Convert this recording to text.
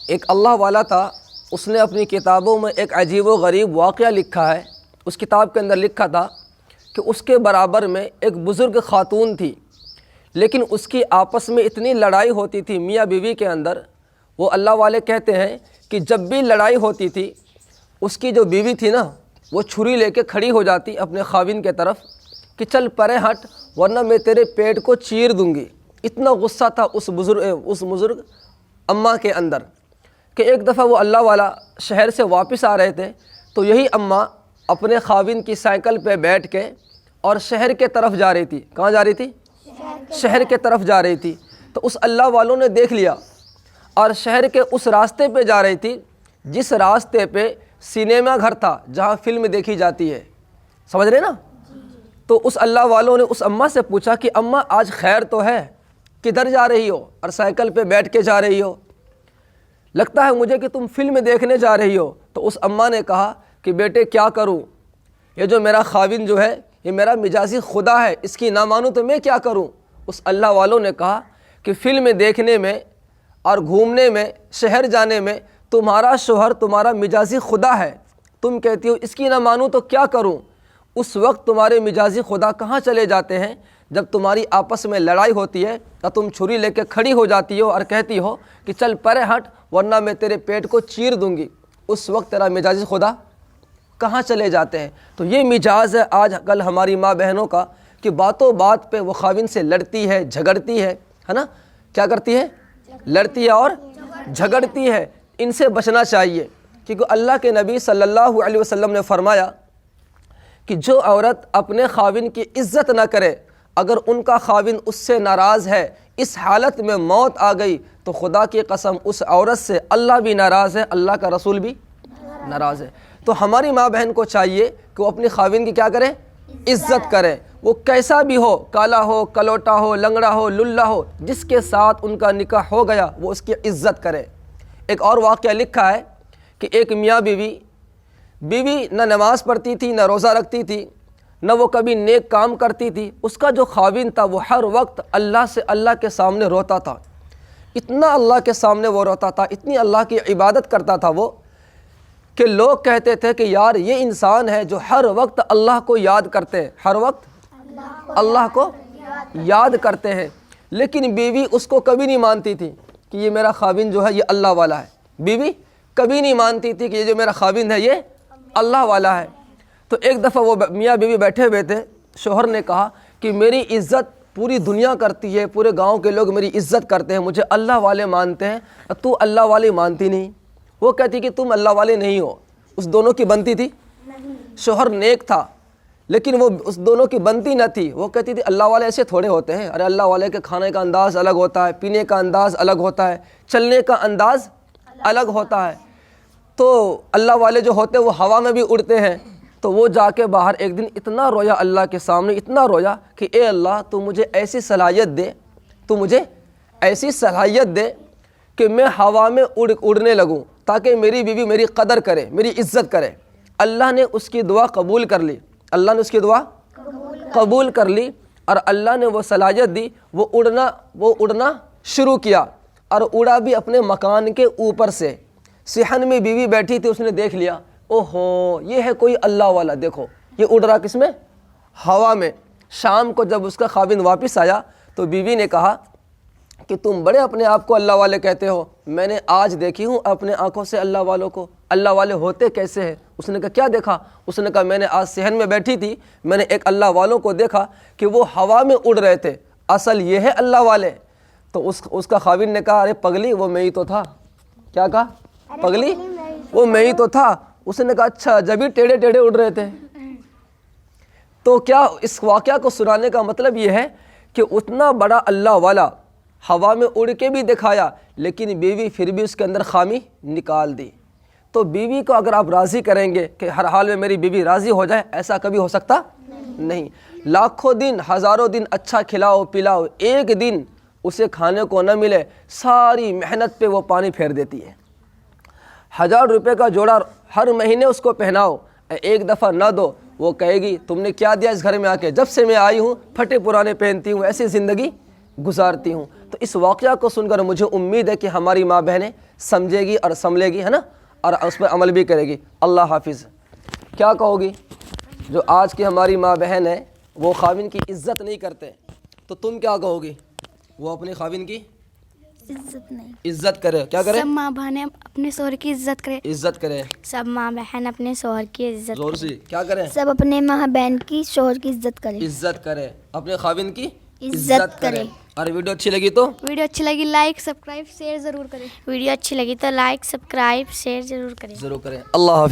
ایک اللہ والا تھا، اس نے اپنی کتابوں میں ایک عجیب و غریب واقعہ لکھا ہے۔ اس کتاب کے اندر لکھا تھا کہ اس کے برابر میں ایک بزرگ خاتون تھی، لیکن اس کی آپس میں اتنی لڑائی ہوتی تھی میاں بیوی کے اندر۔ وہ اللہ والے کہتے ہیں کہ جب بھی لڑائی ہوتی تھی، اس کی جو بیوی تھی نا، وہ چھری لے کے کھڑی ہو جاتی اپنے خاوند کے طرف کہ چل پرے ہٹ ورنہ میں تیرے پیٹ کو چیر دوں گی۔ اتنا غصہ تھا اس بزرگ اماں کے اندر کہ ایک دفعہ وہ اللہ والا شہر سے واپس آ رہے تھے، تو یہی اماں اپنے خاوند کی سائیکل پہ بیٹھ کے اور شہر کے طرف جا رہی تھی۔ کہاں جا رہی تھی؟ شہر کے طرف جا رہی تھی۔ تو اس اللہ والوں نے دیکھ لیا اور شہر کے اس راستے پہ جا رہی تھی جس راستے پہ سینما گھر تھا جہاں فلم دیکھی جاتی ہے۔ سمجھ رہے نا؟ تو اس اللہ والوں نے اس اماں سے پوچھا کہ اماں آج خیر تو ہے، کدھر جا رہی ہو اور سائیکل پہ بیٹھ کے جا رہی ہو؟ لگتا ہے مجھے کہ تم فلم دیکھنے جا رہی ہو۔ تو اس اماں نے کہا کہ بیٹے کیا کروں، یہ جو میرا خاوند جو ہے یہ میرا مجازی خدا ہے، اس کی نہ مانوں تو میں کیا کروں؟ اس اللہ والوں نے کہا کہ فلم دیکھنے میں اور گھومنے میں، شہر جانے میں تمہارا شوہر تمہارا مجازی خدا ہے، تم کہتی ہو اس کی نہ مانوں تو کیا کروں؟ اس وقت تمہارے مجازی خدا کہاں چلے جاتے ہیں جب تمہاری آپس میں لڑائی ہوتی ہے تو تم چھری لے کے کھڑی ہو جاتی ہو اور کہتی ہو کہ چل پرے ہٹ ورنہ میں تیرے پیٹ کو چیر دوں گی۔ اس وقت تیرا مجازی خدا کہاں چلے جاتے ہیں؟ تو یہ مجاز ہے آج کل ہماری ماں بہنوں کا کہ باتوں بات پہ وہ خاوند سے لڑتی ہے، جھگڑتی ہے نا؟ کیا کرتی ہے؟ لڑتی ہے اور جھگڑتی ہے۔ ان سے بچنا چاہیے، کیونکہ اللہ کے نبی صلی اللہ علیہ وسلم نے فرمایا کہ جو عورت اپنے خاوند کی عزت نہ کرے، اگر ان کا خاوند اس سے ناراض ہے، اس حالت میں موت آ گئی تو خدا کی قسم اس عورت سے اللہ بھی ناراض ہے، اللہ کا رسول بھی ناراض ہے۔ تو ہماری ماں بہن کو چاہیے کہ وہ اپنی خاوند کی کیا کریں؟ عزت کریں، وہ کیسا بھی ہو، کالا ہو، کلوٹا ہو، لنگڑا ہو، للا ہو، جس کے ساتھ ان کا نکاح ہو گیا وہ اس کی عزت کرے۔ ایک اور واقعہ لکھا ہے کہ ایک میاں بیوی نہ نماز پڑھتی تھی، نہ روزہ رکھتی تھی، نہ وہ کبھی نیک کام کرتی تھی۔ اس کا جو خاوند تھا وہ ہر وقت اللہ کے سامنے روتا تھا، اتنا اللہ کے سامنے وہ روتا تھا، اتنی اللہ کی عبادت کرتا تھا وہ کہ لوگ کہتے تھے کہ یار یہ انسان ہے جو ہر وقت اللہ کو یاد کرتے ہیں، ہر وقت اللہ کو یاد کرتے ہیں۔ لیکن بیوی اس کو کبھی نہیں مانتی تھی کہ یہ میرا خاوند جو ہے یہ اللہ والا ہے۔ بیوی کبھی نہیں مانتی تھی کہ یہ جو میرا خاوند ہے یہ اللہ والا ہے۔ تو ایک دفعہ وہ میاں بیوی بیٹھے ہوئے تھے، شوہر نے کہا کہ میری عزت پوری دنیا کرتی ہے، پورے گاؤں کے لوگ میری عزت کرتے ہیں، مجھے اللہ والے مانتے ہیں، تو اللہ والے مانتی نہیں۔ وہ کہتی کہ تم اللہ والے نہیں ہو۔ اس دونوں کی بنتی تھی؟ شوہر نیک تھا لیکن وہ اس دونوں کی بنتی نہ تھی۔ وہ کہتی تھی اللہ والے ایسے تھوڑے ہوتے ہیں، ارے اللہ والے کے کھانے کا انداز الگ ہوتا ہے، پینے کا انداز الگ ہوتا ہے، چلنے کا انداز الگ ہوتا ہے۔ تو اللہ والے جو ہوتے ہیں وہ ہوا میں بھی اڑتے ہیں۔ تو وہ جا کے باہر ایک دن اتنا رویا اللہ کے سامنے، اتنا رویا کہ اے اللہ تو مجھے ایسی صلاحیت دے، تو مجھے ایسی صلاحیت دے کہ میں ہوا میں اڑنے لگوں تاکہ میری بیوی میری قدر کرے، میری عزت کرے۔ اللہ نے اس کی دعا قبول کر لی، اللہ نے اس کی دعا قبول کر لی اور اللہ نے وہ صلاحیت دی، وہ اڑنا شروع کیا اور اڑا بھی اپنے مکان کے اوپر سے۔ صحن میں بیوی بیٹھی تھی، اس نے دیکھ لیا، اوہو یہ ہے کوئی اللہ والا، دیکھو یہ اڑ رہا کس میں؟ ہوا میں۔ شام کو جب اس کا خاوند واپس آیا تو بیوی نے کہا کہ تم بڑے اپنے آپ کو اللہ والے کہتے ہو، میں نے آج دیکھی ہوں اپنے آنکھوں سے اللہ والوں کو، اللہ والے ہوتے کیسے ہیں؟ اس نے کہا کیا دیکھا؟ اس نے کہا میں نے آج صحن میں بیٹھی تھی، میں نے ایک اللہ والوں کو دیکھا کہ وہ ہوا میں اڑ رہے تھے، اصل یہ ہے اللہ والے۔ تو اس کا خاوند نے کہا ارے پگلی وہ میں ہی تو تھا۔ کیا کہا؟ پگلی وہ میں ہی تو تھا۔ اس نے کہا اچھا جبھی ٹیڑھے ٹیڑھے اڑ رہے تھے۔ تو کیا اس واقعہ کو سنانے کا مطلب یہ ہے کہ اتنا بڑا اللہ والا ہوا میں اڑ کے بھی دکھایا لیکن بیوی پھر بھی اس کے اندر خامی نکال دی۔ تو بیوی کو اگر آپ راضی کریں گے کہ ہر حال میں میری بیوی راضی ہو جائے، ایسا کبھی ہو سکتا نہیں۔ لاکھوں دن، ہزاروں دن اچھا کھلاؤ پلاؤ، ایک دن اسے کھانے کو نہ ملے، ساری محنت پہ وہ پانی پھیر دیتی ہے۔ 1000 روپے کا جوڑا ہر مہینے اس کو پہناؤ، ایک دفعہ نہ دو، وہ کہے گی تم نے کیا دیا اس گھر میں آ کے؟ جب سے میں آئی ہوں پھٹے پرانے پہنتی ہوں، ایسی زندگی گزارتی ہوں. تو اس واقعہ کو سن کر مجھے امید ہے کہ ہماری ماں بہنیں سمجھے گی اور سنبھلے گی, ہے نا, اور اس پر عمل بھی کرے گی. اللہ حافظ. کیا کہو گی؟ جو آج کی ہماری ماں بہن ہے وہ خاوند کی عزت نہیں کرتے, تو تم کیا کہو گی؟ وہ اپنے خاوند کی عزت نہیں, عزت کرے. کیا کرے؟ سب ماں بہنیں اپنے شوہر کی عزت کرے. عزت کرے. سب ماں بہن اپنے شوہر کی عزت زور سے کیا کرے؟ سب اپنے ماں بہن کی شوہر کی عزت کرے. عزت کرے, اپنے خاوند کی عزت کرے. اور ویڈیو اچھی لگی تو ویڈیو اچھی لگی لائک سبسکرائب شیئر ضرور کریں. ویڈیو اچھی لگی تو لائک سبسکرائب شیئر ضرور کریں. ضرور کریں. اللہ حافظ.